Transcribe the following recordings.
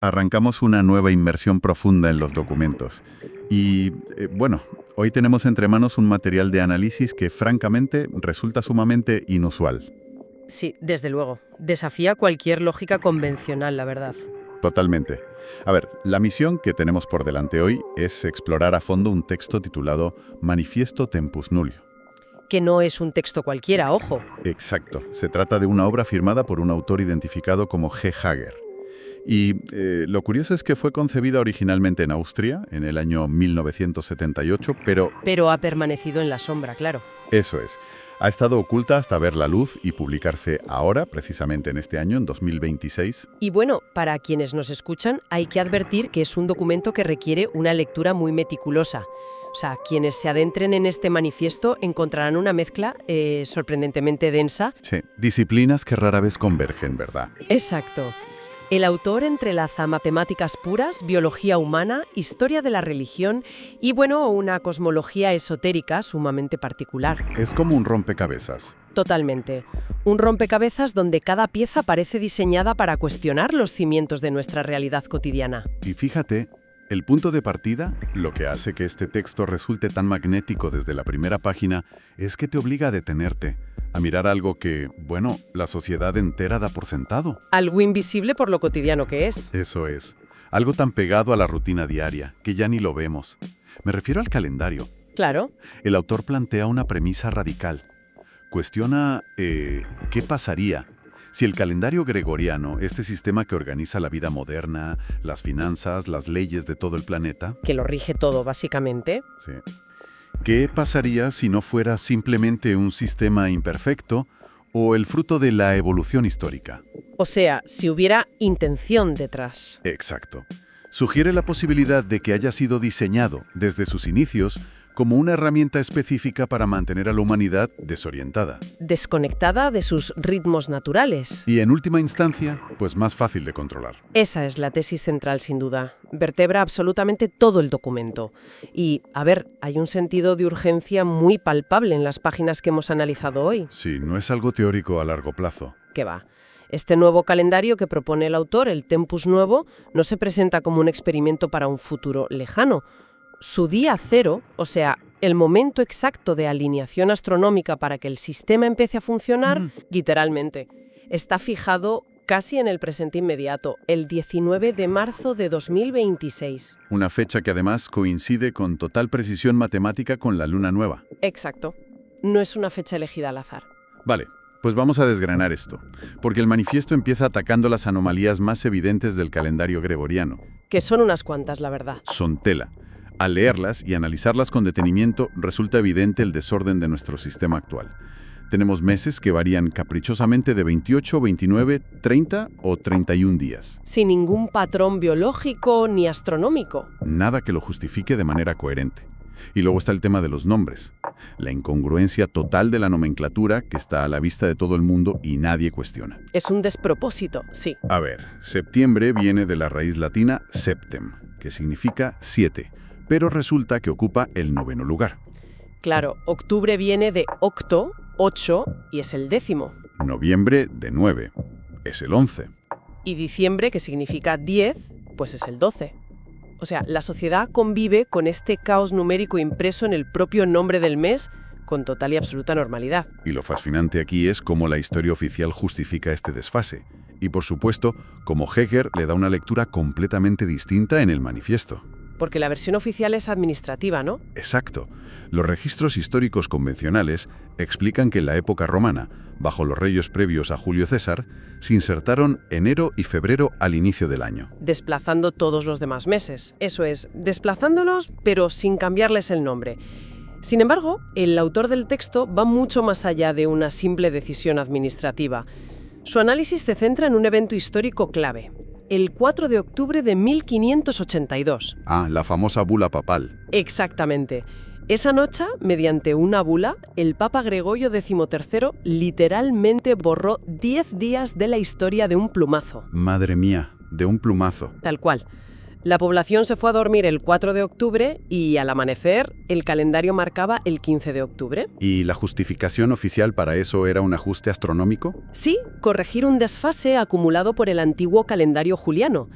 Arrancamos una nueva inmersión profunda en los documentos. Y, bueno, hoy tenemos entre manos un material de análisis que francamente resulta sumamente inusual. Sí, desde luego. Desafía cualquier lógica convencional, la verdad. Totalmente. A ver, la misión que tenemos por delante hoy es explorar a fondo un texto titulado Manifiesto Tempus Nullius. Que no es un texto cualquiera, ojo. Exacto. Se trata de una obra firmada por un autor identificado como G. Hager. Y lo curioso es que fue concebida originalmente en Austria, en el año 1978, pero Pero ha permanecido en la sombra, claro. eso es. Ha estado oculta hasta ver la luz y publicarse ahora, precisamente en este año, en 2026. Y bueno, para quienes nos escuchan, hay que advertir que es un documento que requiere una lectura muy meticulosa. O sea, quienes se adentren en este manifiesto encontrarán una mezcla sorprendentemente densa. Sí, disciplinas que rara vez convergen, ¿verdad? Exacto. El autor entrelaza matemáticas puras, biología humana, historia de la religión y, bueno, una cosmología esotérica sumamente particular. Es como un rompecabezas. Totalmente. Un rompecabezas donde cada pieza parece diseñada para cuestionar los cimientos de nuestra realidad cotidiana. Y fíjate, el punto de partida, lo que hace que este texto resulte tan magnético desde la primera página, es que te obliga a detenerte, a mirar algo que, bueno, la sociedad entera da por sentado. Algo invisible por lo cotidiano que es. Eso es. Algo tan pegado a la rutina diaria, que ya ni lo vemos. Me refiero al calendario. Claro. El autor plantea una premisa radical. Cuestiona qué pasaría si el calendario gregoriano, este sistema que organiza la vida moderna, las finanzas, las leyes de todo el planeta, Que lo rige todo, básicamente. sí, ¿qué pasaría si no fuera simplemente un sistema imperfecto o el fruto de la evolución histórica? O sea, si hubiera intención detrás. Exacto. Sugiere la posibilidad de que haya sido diseñado desde sus inicios como una herramienta específica para mantener a la humanidad desorientada. Desconectada de sus ritmos naturales. Y en última instancia, pues más fácil de controlar. Esa es la tesis central, sin duda. Vertebra absolutamente todo el documento. Y, a ver, hay un sentido de urgencia muy palpable en las páginas que hemos analizado hoy. Sí, no es algo teórico a largo plazo. ¿Qué va? Este nuevo calendario que propone el autor, el Tempus Nuevo, no se presenta como un experimento para un futuro lejano. Su día cero, o sea, el momento exacto de alineación astronómica para que el sistema empiece a funcionar, literalmente, está fijado casi en el presente inmediato, el 19 de marzo de 2026. Una fecha que además coincide con total precisión matemática con la luna nueva. Exacto. No es una fecha elegida al azar. Vale, pues vamos a desgranar esto, porque el manifiesto empieza atacando las anomalías más evidentes del calendario gregoriano. Que son unas cuantas, la verdad. Son tela. Al leerlas y analizarlas con detenimiento, resulta evidente el desorden de nuestro sistema actual. Tenemos meses que varían caprichosamente de 28, 29, 30 o 31 días. Sin ningún patrón biológico ni astronómico. Nada que lo justifique de manera coherente. Y luego está el tema de los nombres. La incongruencia total de la nomenclatura que está a la vista de todo el mundo y nadie cuestiona. Es un despropósito, sí. A ver, septiembre viene de la raíz latina septem, que significa 7, pero resulta que ocupa el 9º lugar. Claro, octubre viene de octo, 8, y es el 10º. Noviembre de 9, es el 11. Y diciembre, que significa 10, pues es el 12. O sea, la sociedad convive con este caos numérico impreso en el propio nombre del mes con total y absoluta normalidad. Y lo fascinante aquí es cómo la historia oficial justifica este desfase. Y por supuesto, cómo Heger le da una lectura completamente distinta en el manifiesto. Porque la versión oficial es administrativa, ¿no? Exacto. Los registros históricos convencionales explican que en la época romana, bajo los reyes previos a Julio César, se insertaron enero y febrero al inicio del año. Desplazando todos los demás meses. Eso es, desplazándolos, pero sin cambiarles el nombre. Sin embargo, el autor del texto va mucho más allá de una simple decisión administrativa. Su análisis se centra en un evento histórico clave. El 4 de octubre de 1582. Ah, la famosa bula papal. Exactamente. Esa noche, mediante una bula, el Papa Gregorio XIII literalmente borró 10 días de la historia de un plumazo. Madre mía, de un plumazo. Tal cual. La población se fue a dormir el 4 de octubre y al amanecer el calendario marcaba el 15 de octubre. ¿Y la justificación oficial para eso era un ajuste astronómico? Sí, corregir un desfase acumulado por el antiguo calendario juliano.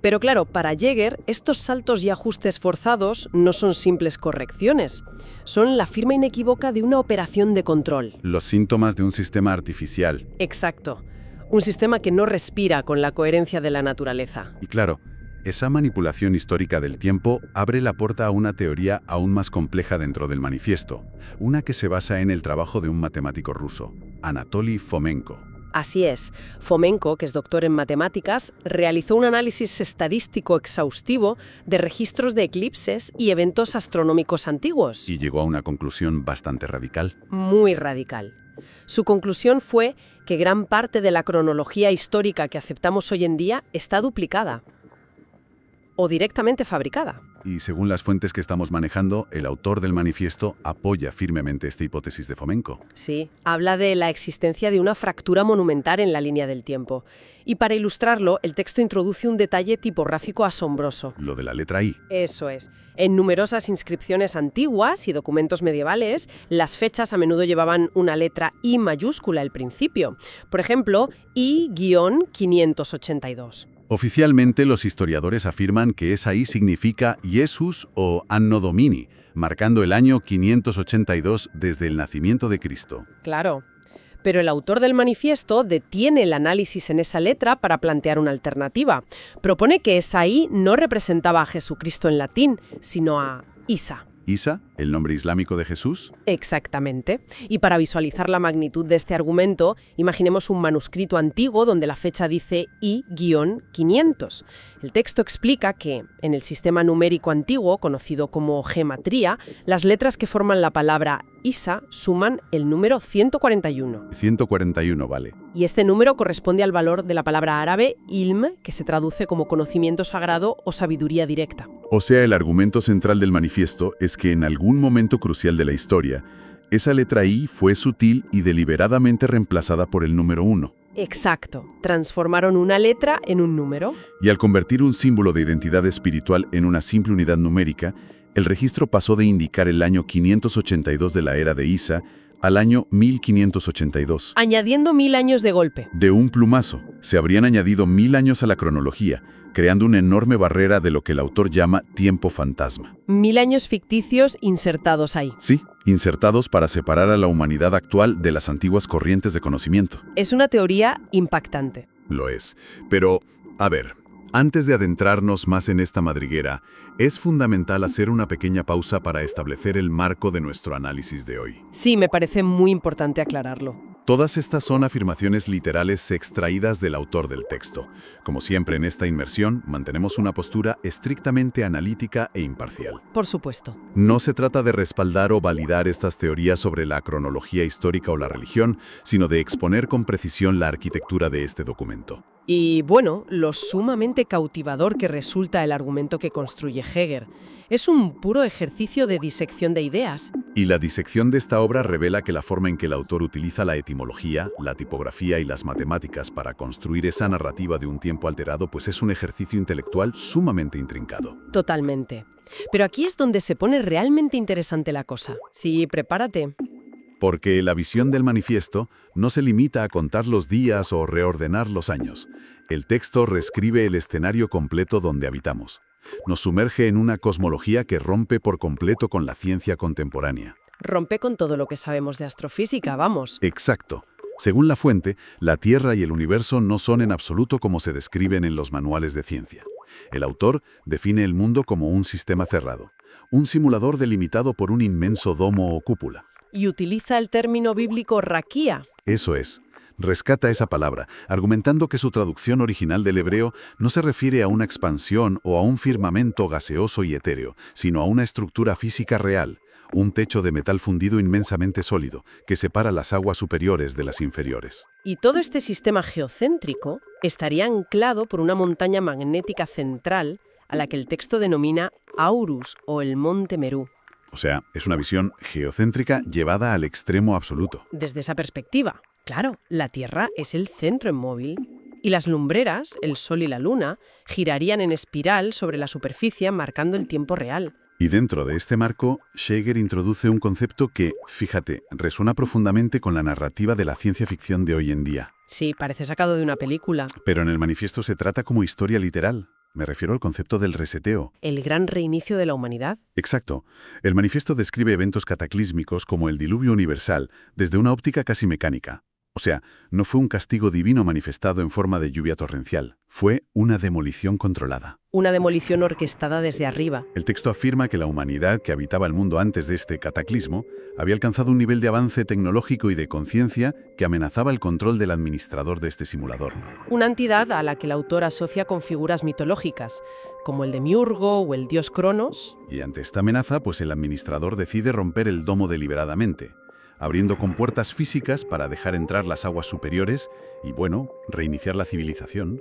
Pero claro, para Jäger, estos saltos y ajustes forzados no son simples correcciones. Son la firma inequívoca de una operación de control. Los síntomas de un sistema artificial. Exacto. Un sistema que no respira con la coherencia de la naturaleza. Y claro, esa manipulación histórica del tiempo abre la puerta a una teoría aún más compleja dentro del manifiesto, una que se basa en el trabajo de un matemático ruso, Anatoly Fomenko. Así es. Fomenko, que es doctor en matemáticas, realizó un análisis estadístico exhaustivo de registros de eclipses y eventos astronómicos antiguos. Y llegó a una conclusión bastante radical. Muy radical. Su conclusión fue que gran parte de la cronología histórica que aceptamos hoy en día está duplicada o directamente fabricada. Y según las fuentes que estamos manejando, el autor del manifiesto apoya firmemente esta hipótesis de Fomenko. Sí, habla de la existencia de una fractura monumental en la línea del tiempo. Y para ilustrarlo, el texto introduce un detalle tipográfico asombroso. Lo de la letra I. Eso es. En numerosas inscripciones antiguas y documentos medievales, las fechas a menudo llevaban una letra I mayúscula al principio. Por ejemplo, I-582. Oficialmente, los historiadores afirman que esa I significa Iesus o Anno Domini, marcando el año 582 desde el nacimiento de Cristo. Claro. Pero el autor del manifiesto detiene el análisis en esa letra para plantear una alternativa. Propone que esa I no representaba a Jesucristo en latín, sino a Isa. ¿Isa, el nombre islámico de Jesús? Exactamente. Y para visualizar la magnitud de este argumento, imaginemos un manuscrito antiguo donde la fecha dice I-500. El texto explica que, en el sistema numérico antiguo, conocido como gematría, las letras que forman la palabra Isa suman el número 141. 141, vale. Y este número corresponde al valor de la palabra árabe ilm, que se traduce como conocimiento sagrado o sabiduría directa. O sea, el argumento central del manifiesto es que en algún momento crucial de la historia, esa letra I fue sutil y deliberadamente reemplazada por el número 1. Exacto. Transformaron una letra en un número. Y al convertir un símbolo de identidad espiritual en una simple unidad numérica, el registro pasó de indicar el año 582 de la era de Isa al año 1582. Añadiendo 1000 años de golpe. De un plumazo, se habrían añadido 1000 años a la cronología, creando una enorme barrera de lo que el autor llama tiempo fantasma. 1000 años ficticios insertados ahí. Sí, insertados para separar a la humanidad actual de las antiguas corrientes de conocimiento. Es una teoría impactante. Lo es. Pero, a ver, antes de adentrarnos más en esta madriguera, es fundamental hacer una pequeña pausa para establecer el marco de nuestro análisis de hoy. Sí, me parece muy importante aclararlo. Todas estas son afirmaciones literales extraídas del autor del texto. Como siempre en esta inmersión, mantenemos una postura estrictamente analítica e imparcial. Por supuesto. No se trata de respaldar o validar estas teorías sobre la cronología histórica o la religión, sino de exponer con precisión la arquitectura de este documento. Y bueno, lo sumamente cautivador que resulta el argumento que construye Jäger. Es un puro ejercicio de disección de ideas. Y la disección de esta obra revela que la forma en que el autor utiliza la etimología, la tipografía y las matemáticas para construir esa narrativa de un tiempo alterado, pues es un ejercicio intelectual sumamente intrincado. Totalmente. Pero aquí es donde se pone realmente interesante la cosa. Sí, prepárate. Porque la visión del manifiesto no se limita a contar los días o reordenar los años. El texto reescribe el escenario completo donde habitamos. Nos sumerge en una cosmología que rompe por completo con la ciencia contemporánea. Rompe con todo lo que sabemos de astrofísica, vamos. Exacto. Según la fuente, la Tierra y el universo no son en absoluto como se describen en los manuales de ciencia. El autor define el mundo como un sistema cerrado, un simulador delimitado por un inmenso domo o cúpula. Y utiliza el término bíblico raquía. Eso es. Rescata esa palabra, argumentando que su traducción original del hebreo no se refiere a una expansión o a un firmamento gaseoso y etéreo, sino a una estructura física real, un techo de metal fundido inmensamente sólido que separa las aguas superiores de las inferiores. Y todo este sistema geocéntrico estaría anclado por una montaña magnética central a la que el texto denomina Aurus o el Monte Merú. O sea, es una visión geocéntrica llevada al extremo absoluto. Desde esa perspectiva, claro, la Tierra es el centro inmóvil y las lumbreras, el Sol y la Luna, girarían en espiral sobre la superficie marcando el tiempo real. Y dentro de este marco, Jäger introduce un concepto que, fíjate, resuena profundamente con la narrativa de la ciencia ficción de hoy en día. Sí, parece sacado de una película. Pero en el manifiesto se trata como historia literal. Me refiero al concepto del reseteo. ¿El gran reinicio de la humanidad? Exacto. El manifiesto describe eventos cataclísmicos como el diluvio universal desde una óptica casi mecánica. O sea, no fue un castigo divino manifestado en forma de lluvia torrencial, fue una demolición controlada. Una demolición orquestada desde arriba. El texto afirma que la humanidad que habitaba el mundo antes de este cataclismo había alcanzado un nivel de avance tecnológico y de conciencia que amenazaba el control del administrador de este simulador. Una entidad a la que el autor asocia con figuras mitológicas, como el demiurgo o el dios Cronos. Y ante esta amenaza, pues el administrador decide romper el domo deliberadamente, abriendo compuertas físicas para dejar entrar las aguas superiores y, bueno, reiniciar la civilización.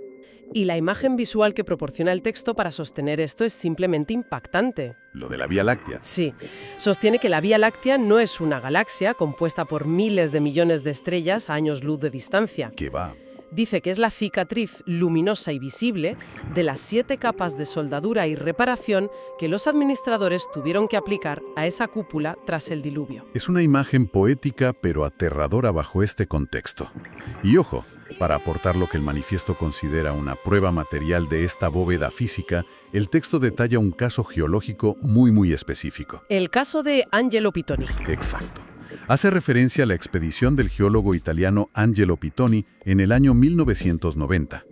Y la imagen visual que proporciona el texto para sostener esto es simplemente impactante. Lo de la Vía Láctea. Sí, sostiene que la Vía Láctea no es una galaxia compuesta por miles de millones de estrellas a años luz de distancia. ¿Qué va? Dice que es la cicatriz luminosa y visible de las 7 capas de soldadura y reparación que los administradores tuvieron que aplicar a esa cúpula tras el diluvio. Es una imagen poética pero aterradora bajo este contexto. Y ojo, para aportar lo que el manifiesto considera una prueba material de esta bóveda física, el texto detalla un caso geológico muy específico. El caso de Angelo Pitoni. Exacto. Hace referencia a la expedición del geólogo italiano Angelo Pitoni en el año 1990.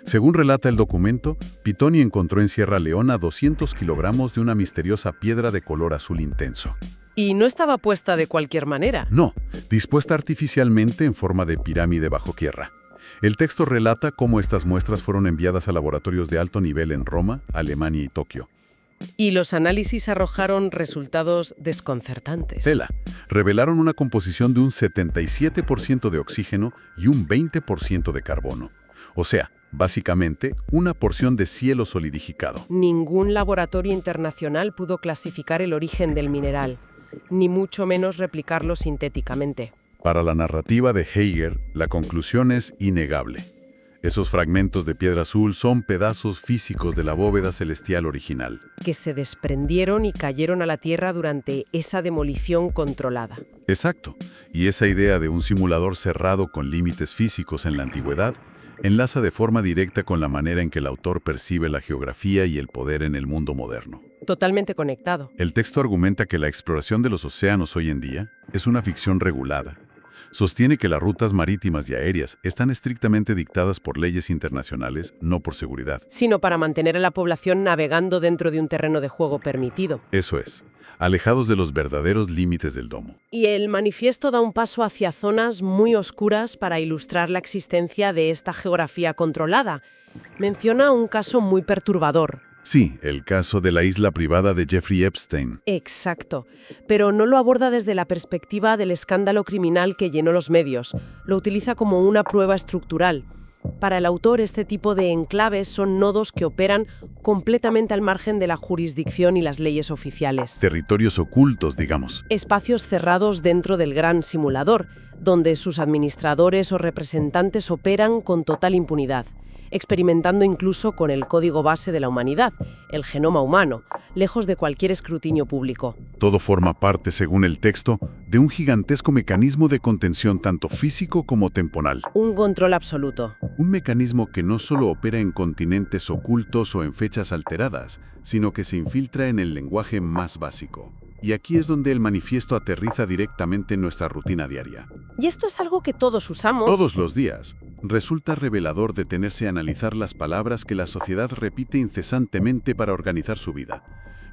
Según relata el documento, Pitoni encontró en Sierra Leona 200 kilogramos de una misteriosa piedra de color azul intenso. Y no estaba puesta de cualquier manera. No, dispuesta artificialmente en forma de pirámide bajo tierra. El texto relata cómo estas muestras fueron enviadas a laboratorios de alto nivel en Roma, Alemania y Tokio. Y los análisis arrojaron resultados desconcertantes. Tela. Revelaron una composición de un 77% de oxígeno y un 20% de carbono. O sea, básicamente, una porción de cielo solidificado. Ningún laboratorio internacional pudo clasificar el origen del mineral, ni mucho menos replicarlo sintéticamente. Para la narrativa de Heger, la conclusión es innegable. Esos fragmentos de piedra azul son pedazos físicos de la bóveda celestial original. Que se desprendieron y cayeron a la Tierra durante esa demolición controlada. Exacto. Y esa idea de un simulador cerrado con límites físicos en la antigüedad enlaza de forma directa con la manera en que el autor percibe la geografía y el poder en el mundo moderno. Totalmente conectado. El texto argumenta que la exploración de los océanos hoy en día es una ficción regulada. Sostiene que las rutas marítimas y aéreas están estrictamente dictadas por leyes internacionales, no por seguridad. Sino para mantener a la población navegando dentro de un terreno de juego permitido. Eso es, alejados de los verdaderos límites del domo. Y el manifiesto da un paso hacia zonas muy oscuras para ilustrar la existencia de esta geografía controlada. Menciona un caso muy perturbador. Sí, el caso de la isla privada de Jeffrey Epstein. Exacto, pero no lo aborda desde la perspectiva del escándalo criminal que llenó los medios. Lo utiliza como una prueba estructural. Para el autor, este tipo de enclaves son nodos que operan completamente al margen de la jurisdicción y las leyes oficiales. Territorios ocultos, digamos. Espacios cerrados dentro del gran simulador, donde sus administradores o representantes operan con total impunidad, experimentando incluso con el código base de la humanidad, el genoma humano, lejos de cualquier escrutinio público. Todo forma parte, según el texto, de un gigantesco mecanismo de contención tanto físico como temporal. Un control absoluto. Un mecanismo que no solo opera en continentes ocultos o en fechas alteradas, sino que se infiltra en el lenguaje más básico. Y aquí es donde el manifiesto aterriza directamente en nuestra rutina diaria. Y esto es algo que todos usamos. Todos los días. Resulta revelador detenerse a analizar las palabras que la sociedad repite incesantemente para organizar su vida.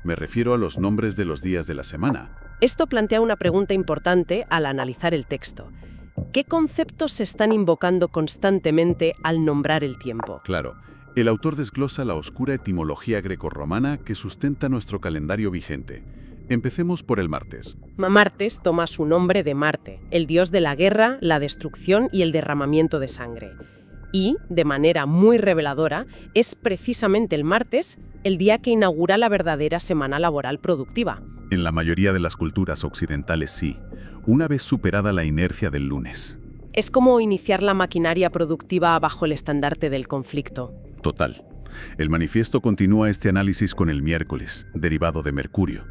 Me refiero a los nombres de los días de la semana. Esto plantea una pregunta importante al analizar el texto. ¿Qué conceptos se están invocando constantemente al nombrar el tiempo? Claro, el autor desglosa la oscura etimología grecorromana que sustenta nuestro calendario vigente. Empecemos por el martes. Martes toma su nombre de Marte, el dios de la guerra, la destrucción y el derramamiento de sangre. Y, de manera muy reveladora, es precisamente el martes el día que inaugura la verdadera semana laboral productiva. En la mayoría de las culturas occidentales sí, una vez superada la inercia del lunes. Es como iniciar la maquinaria productiva bajo el estandarte del conflicto. Total. El manifiesto continúa este análisis con el miércoles, derivado de Mercurio.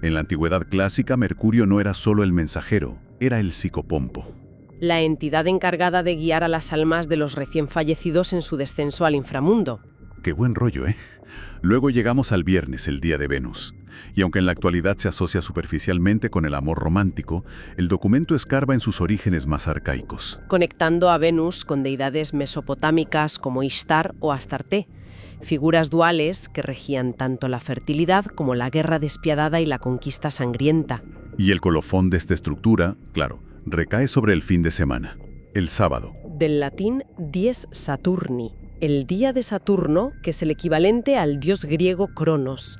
En la antigüedad clásica, Mercurio no era solo el mensajero, era el psicopompo. La entidad encargada de guiar a las almas de los recién fallecidos en su descenso al inframundo. Qué buen rollo, ¿eh? Luego llegamos al viernes, el día de Venus. Y aunque en la actualidad se asocia superficialmente con el amor romántico, el documento escarba en sus orígenes más arcaicos. Conectando a Venus con deidades mesopotámicas como Ishtar o Astarte, figuras duales que regían tanto la fertilidad como la guerra despiadada y la conquista sangrienta. Y el colofón de esta estructura, claro, recae sobre el fin de semana, el sábado. Del latín dies Saturni, el día de Saturno, que es el equivalente al dios griego Cronos.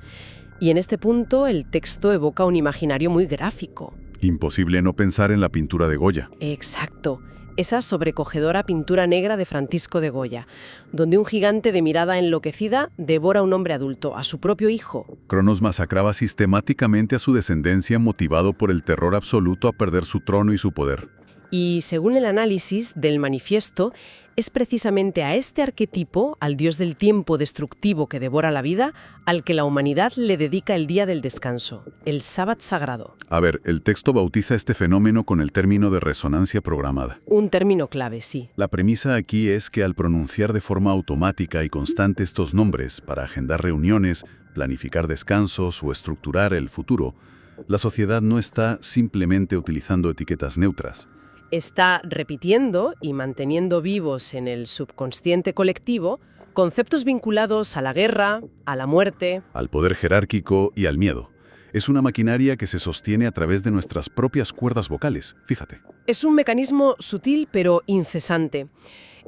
Y en este punto el texto evoca un imaginario muy gráfico. Imposible no pensar en la pintura de Goya. Exacto, esa sobrecogedora pintura negra de Francisco de Goya, donde un gigante de mirada enloquecida devora a un hombre adulto, a su propio hijo. Cronos masacraba sistemáticamente a su descendencia motivado por el terror absoluto a perder su trono y su poder. Y según el análisis del manifiesto, es precisamente a este arquetipo, al dios del tiempo destructivo que devora la vida, al que la humanidad le dedica el día del descanso, el sábado sagrado. A ver, el texto bautiza este fenómeno con el término de resonancia programada. Un término clave, sí. La premisa aquí es que al pronunciar de forma automática y constante estos nombres para agendar reuniones, planificar descansos o estructurar el futuro, la sociedad no está simplemente utilizando etiquetas neutras. Está repitiendo y manteniendo vivos en el subconsciente colectivo conceptos vinculados a la guerra, a la muerte, Al poder jerárquico y al miedo. Es una maquinaria que se sostiene a través de nuestras propias cuerdas vocales, fíjate. Es un mecanismo sutil pero incesante.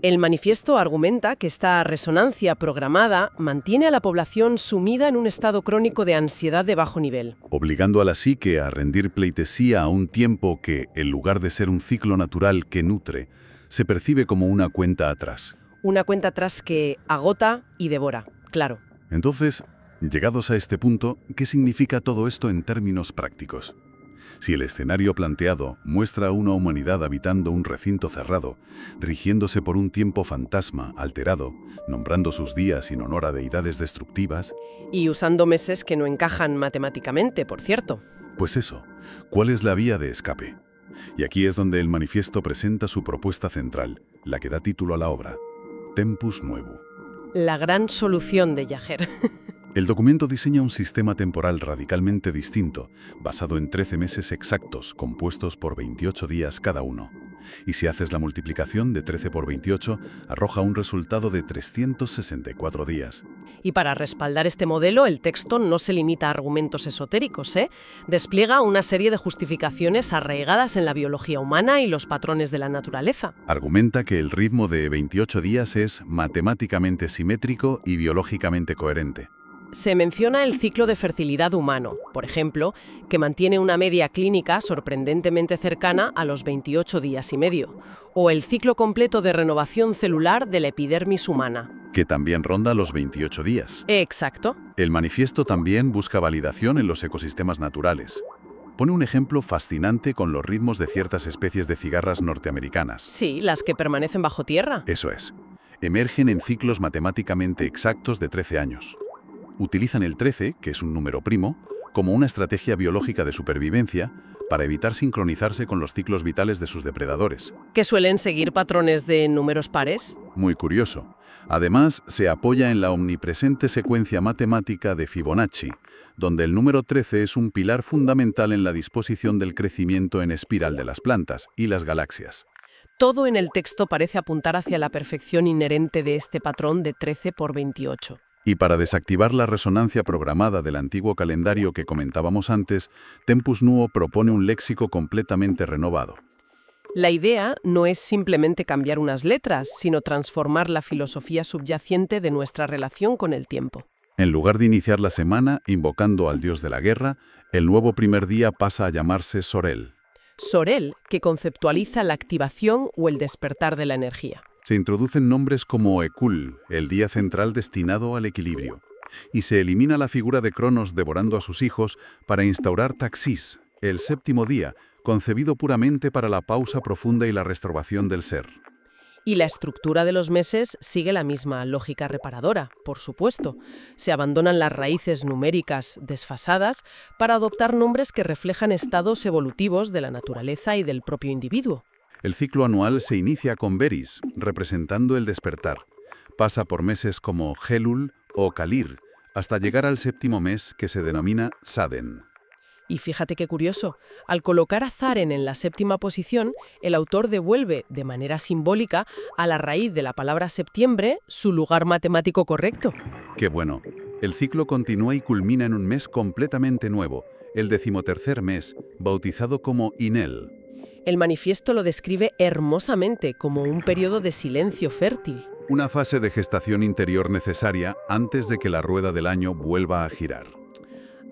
El manifiesto argumenta que esta resonancia programada mantiene a la población sumida en un estado crónico de ansiedad de bajo nivel. Obligando a la psique a rendir pleitesía a un tiempo que, en lugar de ser un ciclo natural que nutre, se percibe como una cuenta atrás. Una cuenta atrás que agota y devora, claro. Entonces, llegados a este punto, ¿qué significa todo esto en términos prácticos? Si el escenario planteado muestra a una humanidad habitando un recinto cerrado, rigiéndose por un tiempo fantasma alterado, nombrando sus días en honor a deidades destructivas, Y usando meses que no encajan matemáticamente, por cierto. pues eso, ¿cuál es la vía de escape? Y aquí es donde el manifiesto presenta su propuesta central, la que da título a la obra, Tempus Nuevo. La gran solución de Yaher. El documento diseña un sistema temporal radicalmente distinto, basado en 13 meses exactos, compuestos por 28 días cada uno. Y si haces la multiplicación de 13 por 28, arroja un resultado de 364 días. Y para respaldar este modelo, el texto no se limita a argumentos esotéricos, ¿eh? Despliega una serie de justificaciones arraigadas en la biología humana y los patrones de la naturaleza. Argumenta que el ritmo de 28 días es matemáticamente simétrico y biológicamente coherente. Se menciona el ciclo de fertilidad humano, por ejemplo, que mantiene una media clínica sorprendentemente cercana a los 28 días y medio, o el ciclo completo de renovación celular de la epidermis humana. Que también ronda los 28 días. Exacto. El manifiesto también busca validación en los ecosistemas naturales. Pone un ejemplo fascinante con los ritmos de ciertas especies de cigarras norteamericanas. Sí, las que permanecen bajo tierra. Eso es. Emergen en ciclos matemáticamente exactos de 13 años. Utilizan el 13, que es un número primo, como una estrategia biológica de supervivencia para evitar sincronizarse con los ciclos vitales de sus depredadores. Que suelen seguir patrones de números pares. Muy curioso. Además, se apoya en la omnipresente secuencia matemática de Fibonacci, donde el número 13 es un pilar fundamental en la disposición del crecimiento en espiral de las plantas y las galaxias. Todo en el texto parece apuntar hacia la perfección inherente de este patrón de 13 por 28. Y para desactivar la resonancia programada del antiguo calendario que comentábamos antes, Tempus Nuo propone un léxico completamente renovado. La idea no es simplemente cambiar unas letras, sino transformar la filosofía subyacente de nuestra relación con el tiempo. En lugar de iniciar la semana invocando al dios de la guerra, el nuevo primer día pasa a llamarse Sorel. Sorel, que conceptualiza la activación o el despertar de la energía. Se introducen nombres como Ekul, el día central destinado al equilibrio, y se elimina la figura de Cronos devorando a sus hijos para instaurar Taxis, el séptimo día, concebido puramente para la pausa profunda y la restauración del ser. Y la estructura de los meses sigue la misma lógica reparadora, por supuesto. Se abandonan las raíces numéricas desfasadas para adoptar nombres que reflejan estados evolutivos de la naturaleza y del propio individuo. El ciclo anual se inicia con Veris, representando el despertar, Pasa por meses como Helul o Kalir, hasta llegar al séptimo mes, que se denomina Saden. Y fíjate qué curioso, al colocar a Zaren en la séptima posición, el autor devuelve, de manera simbólica, a la raíz de la palabra septiembre, su lugar matemático correcto. Qué bueno. El ciclo continúa y culmina en un mes completamente nuevo, el 13º mes, bautizado como Inel. El manifiesto lo describe hermosamente como un periodo de silencio fértil. Una fase de gestación interior necesaria antes de que la rueda del año vuelva a girar.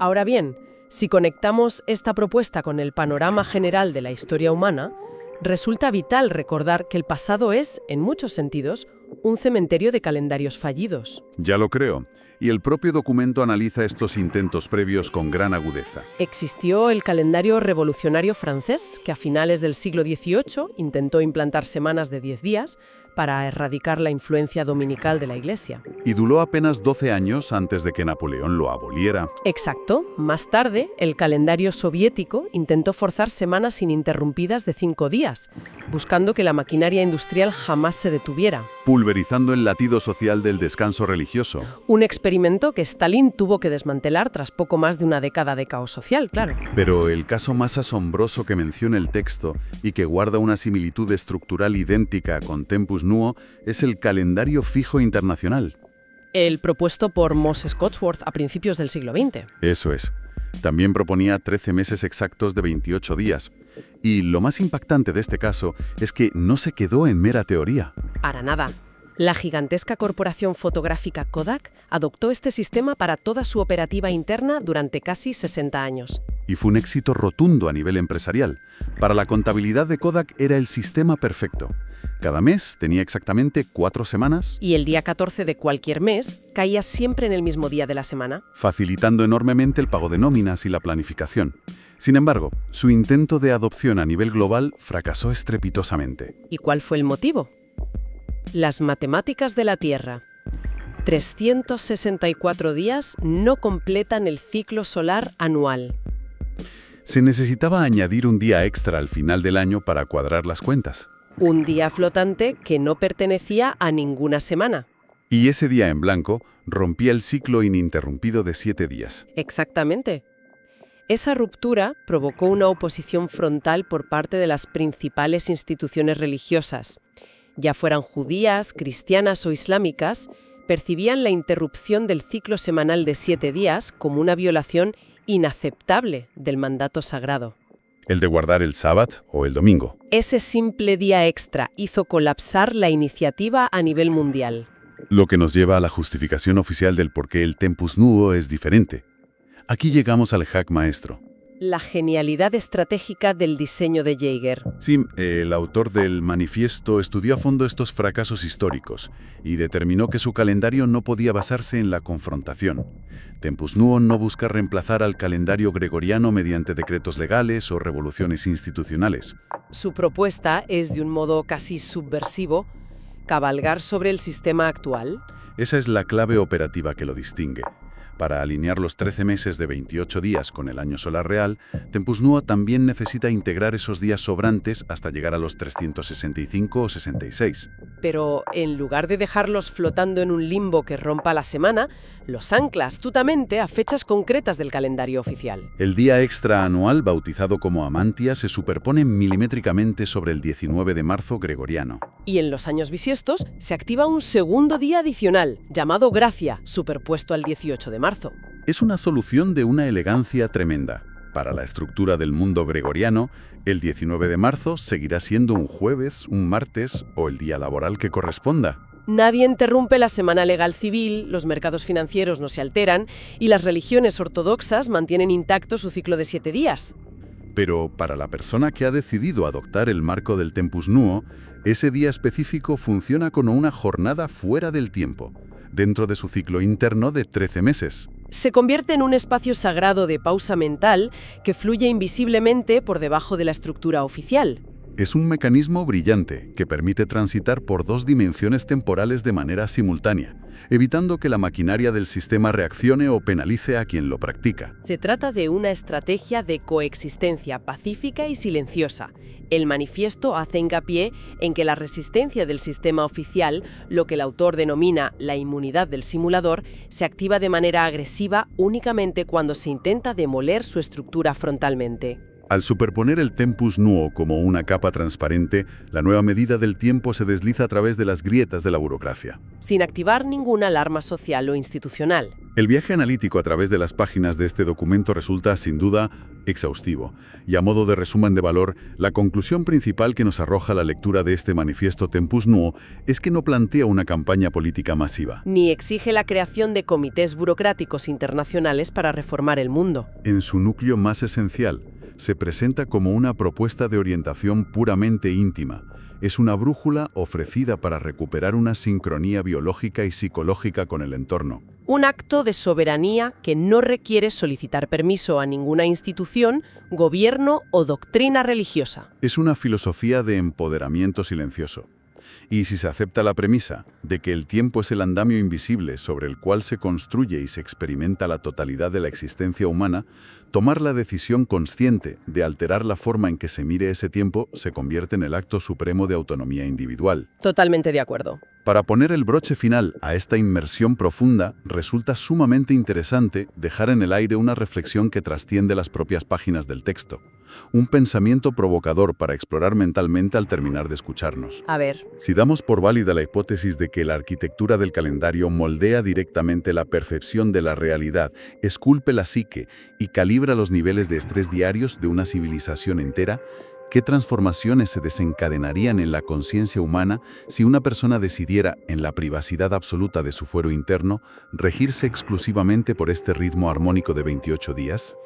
Ahora bien, si conectamos esta propuesta con el panorama general de la historia humana, resulta vital recordar que el pasado es, en muchos sentidos, un cementerio de calendarios fallidos. Ya lo creo. Y el propio documento analiza estos intentos previos con gran agudeza. Existió el calendario revolucionario francés, que a finales del siglo XVIII intentó implantar semanas de 10 días para erradicar la influencia dominical de la Iglesia. Y duró apenas 12 años antes de que Napoleón lo aboliera. Exacto. Más tarde, el calendario soviético intentó forzar semanas ininterrumpidas de 5 días, buscando que la maquinaria industrial jamás se detuviera. Pulverizando el latido social del descanso religioso. Un experimento que Stalin tuvo que desmantelar tras poco más de una década de caos social, claro. Pero el caso más asombroso que menciona el texto y que guarda una similitud estructural idéntica con Tempus Nuo es el calendario fijo internacional. El propuesto por Moses Cotsworth a principios del siglo XX. Eso es. También proponía 13 meses exactos de 28 días. Y lo más impactante de este caso es que no se quedó en mera teoría. Para nada. La gigantesca corporación fotográfica Kodak adoptó este sistema para toda su operativa interna durante casi 60 años. Y fue un éxito rotundo a nivel empresarial. Para la contabilidad de Kodak era el sistema perfecto. Cada mes tenía exactamente 4 semanas. Y el día 14 de cualquier mes caía siempre en el mismo día de la semana. Facilitando enormemente el pago de nóminas y la planificación. Sin embargo, su intento de adopción a nivel global fracasó estrepitosamente. ¿Y cuál fue el motivo? Las matemáticas de la Tierra. 364 días no completan el ciclo solar anual. Se necesitaba añadir un día extra al final del año para cuadrar las cuentas. Un día flotante que no pertenecía a ninguna semana. Y ese día en blanco rompía el ciclo ininterrumpido de 7 días. Exactamente. Esa ruptura provocó una oposición frontal por parte de las principales instituciones religiosas. Ya fueran judías, cristianas o islámicas, percibían la interrupción del ciclo semanal de 7 días como una violación inaceptable del mandato sagrado. El de guardar el sábado o el domingo. Ese simple día extra hizo colapsar la iniciativa a nivel mundial. Lo que nos lleva a la justificación oficial del por qué el Tempus Nuo es diferente. Aquí llegamos al hack maestro. La genialidad estratégica del diseño de Jaeger. Sí, el autor del manifiesto estudió a fondo estos fracasos históricos y determinó que su calendario no podía basarse en la confrontación. Tempus Nuo no busca reemplazar al calendario gregoriano mediante decretos legales o revoluciones institucionales. Su propuesta es, de un modo casi subversivo, cabalgar sobre el sistema actual. Esa es la clave operativa que lo distingue. Para alinear los 13 meses de 28 días con el año solar real, Tempus Nuo también necesita integrar esos días sobrantes hasta llegar a los 365 o 66. Pero en lugar de dejarlos flotando en un limbo que rompa la semana, los ancla astutamente a fechas concretas del calendario oficial. El día extra anual, bautizado como Amantia, se superpone milimétricamente sobre el 19 de marzo gregoriano. Y en los años bisiestos se activa un segundo día adicional, llamado Gracia, superpuesto al 18 de marzo. Es una solución de una elegancia tremenda. Para la estructura del mundo gregoriano, el 19 de marzo seguirá siendo un jueves, un martes o el día laboral que corresponda. Nadie interrumpe la semana legal civil, los mercados financieros no se alteran y las religiones ortodoxas mantienen intacto su ciclo de 7 días. Pero para la persona que ha decidido adoptar el marco del Tempus Nuo, ese día específico funciona como una jornada fuera del tiempo, dentro de su ciclo interno de 13 meses. Se convierte en un espacio sagrado de pausa mental que fluye invisiblemente por debajo de la estructura oficial. Es un mecanismo brillante que permite transitar por dos dimensiones temporales de manera simultánea, evitando que la maquinaria del sistema reaccione o penalice a quien lo practica. Se trata de una estrategia de coexistencia pacífica y silenciosa. El manifiesto hace hincapié en que la resistencia del sistema oficial, lo que el autor denomina la inmunidad del simulador, se activa de manera agresiva únicamente cuando se intenta demoler su estructura frontalmente. Al superponer el tempus nuo como una capa transparente, la nueva medida del tiempo se desliza a través de las grietas de la burocracia. Sin activar ninguna alarma social o institucional. El viaje analítico a través de las páginas de este documento resulta, sin duda, exhaustivo. Y a modo de resumen de valor, la conclusión principal que nos arroja la lectura de este manifiesto Tempus Nuo es que no plantea una campaña política masiva. Ni exige la creación de comités burocráticos internacionales para reformar el mundo. En su núcleo más esencial, se presenta como una propuesta de orientación puramente íntima. Es una brújula ofrecida para recuperar una sincronía biológica y psicológica con el entorno. Un acto de soberanía que no requiere solicitar permiso a ninguna institución, gobierno o doctrina religiosa. Es una filosofía de empoderamiento silencioso. Y si se acepta la premisa de que el tiempo es el andamio invisible sobre el cual se construye y se experimenta la totalidad de la existencia humana, tomar la decisión consciente de alterar la forma en que se mire ese tiempo se convierte en el acto supremo de autonomía individual. Totalmente de acuerdo. Para poner el broche final a esta inmersión profunda, resulta sumamente interesante dejar en el aire una reflexión que trasciende las propias páginas del texto. Un pensamiento provocador para explorar mentalmente al terminar de escucharnos. A ver. Si damos por válida la hipótesis de que la arquitectura del calendario moldea directamente la percepción de la realidad, esculpe la psique y calibra los niveles de estrés diarios de una civilización entera, ¿qué transformaciones se desencadenarían en la conciencia humana si una persona decidiera, en la privacidad absoluta de su fuero interno, regirse exclusivamente por este ritmo armónico de 28 días?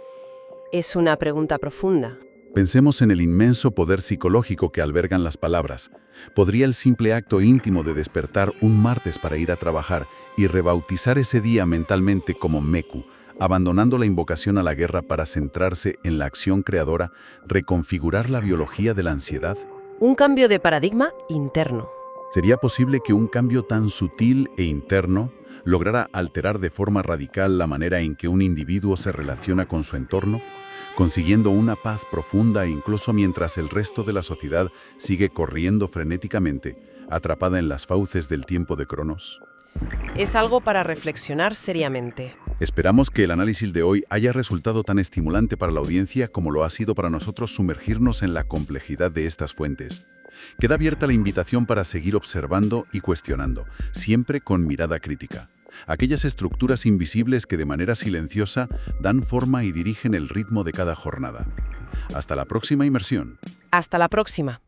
Es una pregunta profunda. Pensemos en el inmenso poder psicológico que albergan las palabras. ¿Podría el simple acto íntimo de despertar un martes para ir a trabajar y rebautizar ese día mentalmente como Meku, abandonando la invocación a la guerra para centrarse en la acción creadora, reconfigurar la biología de la ansiedad? Un cambio de paradigma interno. ¿Sería posible que un cambio tan sutil e interno lograra alterar de forma radical la manera en que un individuo se relaciona con su entorno, consiguiendo una paz profunda incluso mientras el resto de la sociedad sigue corriendo frenéticamente, atrapada en las fauces del tiempo de Cronos? Es algo para reflexionar seriamente. Esperamos que el análisis de hoy haya resultado tan estimulante para la audiencia como lo ha sido para nosotros sumergirnos en la complejidad de estas fuentes. Queda abierta la invitación para seguir observando y cuestionando, siempre con mirada crítica. Aquellas estructuras invisibles que de manera silenciosa dan forma y dirigen el ritmo de cada jornada. Hasta la próxima inmersión. Hasta la próxima.